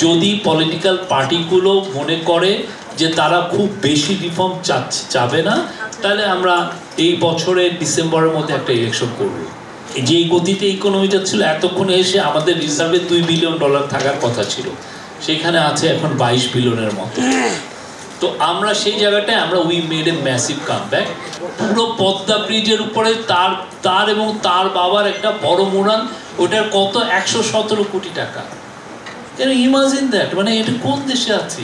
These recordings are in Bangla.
যদি পলিটিক্যাল পার্টিগুলো মনে করে যে তারা খুব বেশি রিফর্ম চাবে না, তাহলে আমরা এই বছরের ডিসেম্বরের মধ্যে একটা ইলেকশন করব। যেই গতিতে ইকোনমি যাচ্ছিল, এতক্ষণে এসে আমাদের রিজার্ভে $2 বিলিয়ন থাকার কথা ছিল, সেখানে আছে এখন 22 বিলিয়নের মতো। তো আমরা সেই জায়গাটায় আমরা we made a massive comeback. পুরো পদ্মা ব্রিজের উপরে তার এবং তার বাবার একটা বড় মুরাল, ওটার কত 117 কোটি টাকা। ইমাজিন দ্যাট, মানে এটা কোন দেশে আছি?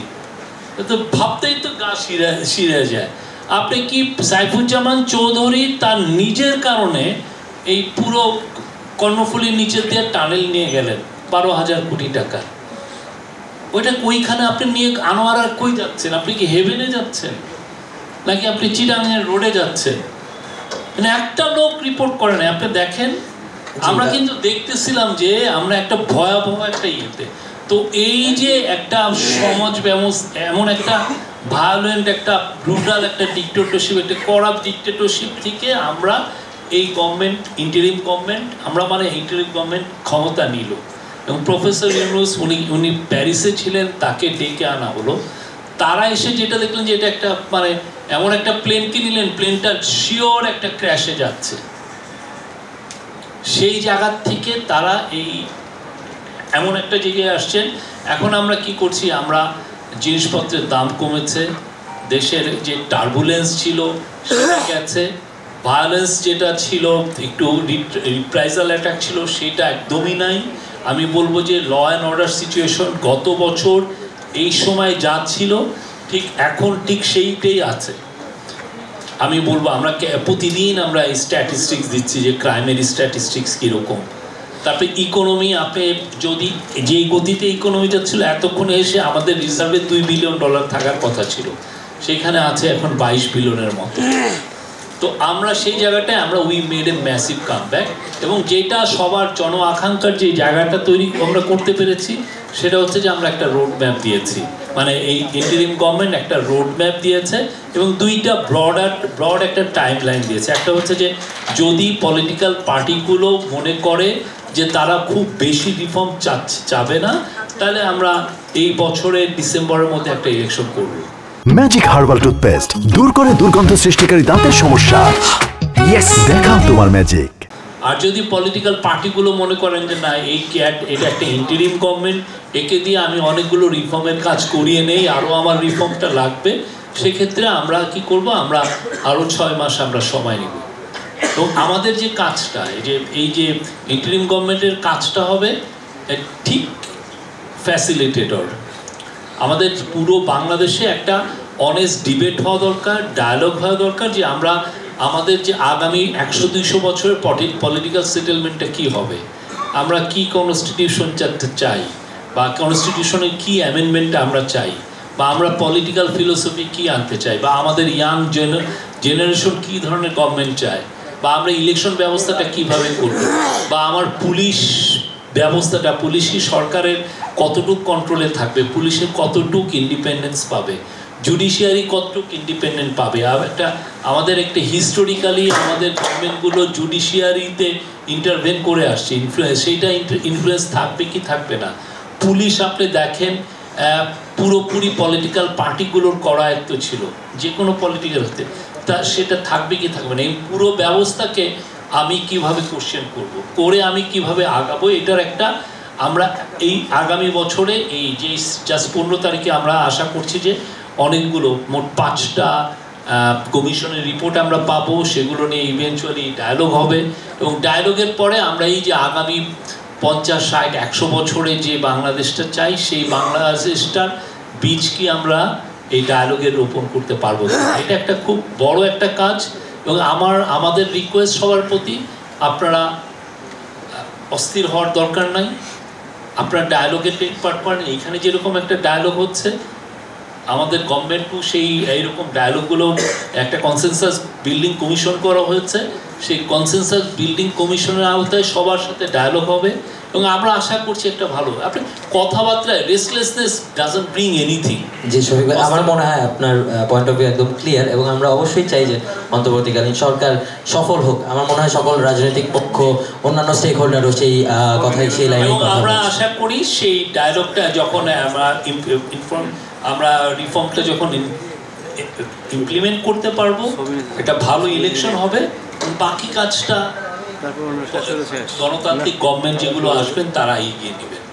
তো ভাবতেই তো গা শিরে যায়। আপনি কি সাইফুজ্জামান চৌধুরী তার নিজের কারণে এই পুরো কর্ণফুলীর নিচে দিয়ে টানেল নিয়ে গেলেন 12,000 কোটি টাকা। ওইটা ওইখানে আপনি নিয়ে আনোয়ারা কই যাচ্ছেন? আপনি কি হেভেনে যাচ্ছেন নাকি আপনি চিটাগাং রোডে যাচ্ছেন? মানে একটা লোক রিপোর্ট করে না। আপনি দেখেন, আমরা কিন্তু দেখতেছিলাম যে আমরা একটা ভয়াবহ একটা ইয়েতে, তো এই যে একটা সমাজ ব্যবস্থা, এমন একটা ভায়োলেন্ট, একটা ব্রুটাল একটা ডিক্টেটরশিপ, একটা করাপ্ট ডিক্টেটরশিপ থেকে আমরা এই গভর্নমেন্ট, ইন্টারিম গভর্নমেন্ট, আমরা মানে ইন্টারিম গভর্নমেন্ট ক্ষমতা নিল। এবং প্রফেসর ইউনুস উনি প্যারিসে ছিলেন, তাকে ডেকে আনা হলো। তারা এসে যেটা দেখলেন যে এটা একটা মানে এমন একটা প্লেন কিনলেন, প্লেনটা শিওর একটা ক্র্যাশে যাচ্ছে। সেই জায়গা থেকে তারা এই এমন একটা জায়গায় আসছেন। এখন আমরা কি করছি? আমরা জিনিসপত্রের দাম কমেছে, দেশের যে টার্বুলেন্স ছিল সেটা গেছে, ভায়োলেন্স যেটা ছিল, একটু রিপ্রাইজাল অ্যাটাক ছিল, সেটা একদমই নাই। আমি বলবো যে ল অ্যান্ড অর্ডার সিচুয়েশন গত বছর এই সময় যা ছিল ঠিক এখন ঠিক সেইটাই আছে। আমি বলবো আমরা প্রতিদিন আমরা এই স্ট্যাটিস্টিক্স দিচ্ছি যে ক্রাইমের স্ট্যাটিস্টিক্স কীরকম। তারপরে ইকোনমি, আপনি যদি যেই গতিতে ইকোনমি যাচ্ছিল, এতক্ষণে এসে আমাদের রিজার্ভে $2 বিলিয়ন থাকার কথা ছিল, সেখানে আছে এখন 22 বিলিয়নের মতো। তো আমরা সেই জায়গাটায় আমরা we made a massive comeback. এবং যেটা সবার জন আকাঙ্ক্ষার যে জায়গাটা তৈরি আমরা করতে পেরেছি, সেটা হচ্ছে যে আমরা একটা রোড ম্যাপ দিয়েছি। মানে এই ইন্টারিম গভর্নমেন্ট একটা রোড ম্যাপ দিয়েছে এবং দুইটা ব্রড একটা টাইম লাইন দিয়েছে। একটা হচ্ছে যে যদি পলিটিক্যাল পার্টিগুলো মনে করে যে তারা খুব বেশি রিফর্ম চাবে না, তাহলে আমরা এই বছরের ডিসেম্বরের মধ্যে একটা ইলেকশন করব। ম্যাজিক হার্বাল টুথপেস্ট দূর করে দুর্গন্ধ সৃষ্টিকারী দাঁতের সমস্যা। ইয়েস, দেখাও তোমার ম্যাজিক। আর যদি পলিটিক্যাল পার্টিগুলো মনে করেন যে না, এটা একটা ইন্টারিম গভর্নমেন্ট, একে দিয়ে আমি অনেকগুলো রিফর্মের কাজ করিয়ে নেই, আরও আমার রিফর্মটা লাগবে, সেক্ষেত্রে আমরা কি করব? আমরা আরও 6 মাস আমরা সময় নেব। তো আমাদের যে কাজটা, এই যে ইন্টারিম গভর্নমেন্টের কাজটা হবে ঠিক ফ্যাসিলিটেটর। আমাদের পুরো বাংলাদেশে একটা অনেস্ট ডিবেট হওয়া দরকার, ডায়ালগ হওয়া দরকার, যে আমরা আমাদের যে আগামী 100-200 বছরের পলিটিক্যাল সেটেলমেন্টটা কী হবে, আমরা কি কনস্টিটিউশন চাই, বা কনস্টিটিউশনের কি অ্যামেন্ডমেন্টটা আমরা চাই, বা আমরা পলিটিক্যাল ফিলোসফি কি আনতে চাই, বা আমাদের ইয়াং জেনারেশন কী ধরনের গভর্নমেন্ট চায়, বা আমরা ইলেকশন ব্যবস্থাটা কিভাবে করব, বা আমার পুলিশ ব্যবস্থাটা, পুলিশই সরকারের কতটুক কন্ট্রোলে থাকবে, পুলিশের কতটুক ইন্ডিপেন্ডেন্স পাবে, জুডিশিয়ারি কতটুক ইন্ডিপেন্ডেন্ট পাবে। আর আমাদের একটা হিস্টোরিক্যালি আমাদের গভর্নমেন্টগুলো জুডিশিয়ারিতে ইন্টারভেন করে আসছে, সেইটা ইনফ্লুয়েন্স থাকবে কি থাকবে না। পুলিশ আপনি দেখেন পুরোপুরি পলিটিক্যাল পার্টিগুলোর করায়ত্ত ছিল, যে কোনো পলিটিক্যাল হতে, তা সেটা থাকবে কি থাকবে না। এই পুরো ব্যবস্থাকে আমি কিভাবে কোশ্চেন করব, করে আমি কিভাবে আগাবো, এটার একটা আমরা এই আগামী বছরে এই যে জাস্ট 15 তারিখে আমরা আশা করছি যে অনেকগুলো মোট 5টা কমিশনের রিপোর্ট আমরা পাবো, সেগুলো নিয়ে ইভেনচুয়ালি ডায়ালগ হবে। এবং ডায়ালগের পরে আমরা এই যে আগামী 50, 60, 100 বছরে যে বাংলাদেশটা চাই, সেই বাংলাদেশটার বীজ কি আমরা এই ডায়ালগের রোপণ করতে পারবো। এটা একটা খুব বড় একটা কাজ। এবং আমাদের রিকোয়েস্ট সবার প্রতি, আপনারা অস্থির হওয়ার দরকার নাই, আপনারা ডায়ালগে টেক পার্ট করেন। এইখানে যেরকম একটা ডায়ালগ হচ্ছে, আমাদের গভর্নমেন্টও সেই এইরকম ডায়ালগগুলো একটা কনসেনসাস বিল্ডিং কমিশন করা হয়েছে, সেই কনসেনসাস বিল্ডিং কমিশনের আওতায় সবার সাথে ডায়ালগ হবে এবং আমরা আশা করছি একটা ভালো আপনি কথাবার্তায় রেস্টলেসনেস ডাজন্ট ব্রিং এনিথিং। জি শফিক ভাই, আমার মনে হয় আপনার পয়েন্ট অফ ভিউ একদম ক্লিয়ার এবং আমরা অবশ্যই চাই যে অন্তর্বর্তীকালীন সরকার সফল হোক। আমার মনে হয় সকল রাজনৈতিক পক্ষ, অন্যান্য স্টেক হোল্ডারও সেই কথাই সেই লাইনে এবং আমরা আশা করি সেই ডায়ালগটা যখন আমরা রিফর্মটা যখন ইমপ্লিমেন্ট করতে পারবো, একটা ভালো ইলেকশন হবে, বাকি কাজটা গণতান্ত্রিক গভর্নমেন্ট যেগুলো আসবেন তারা এগিয়ে নেবেন।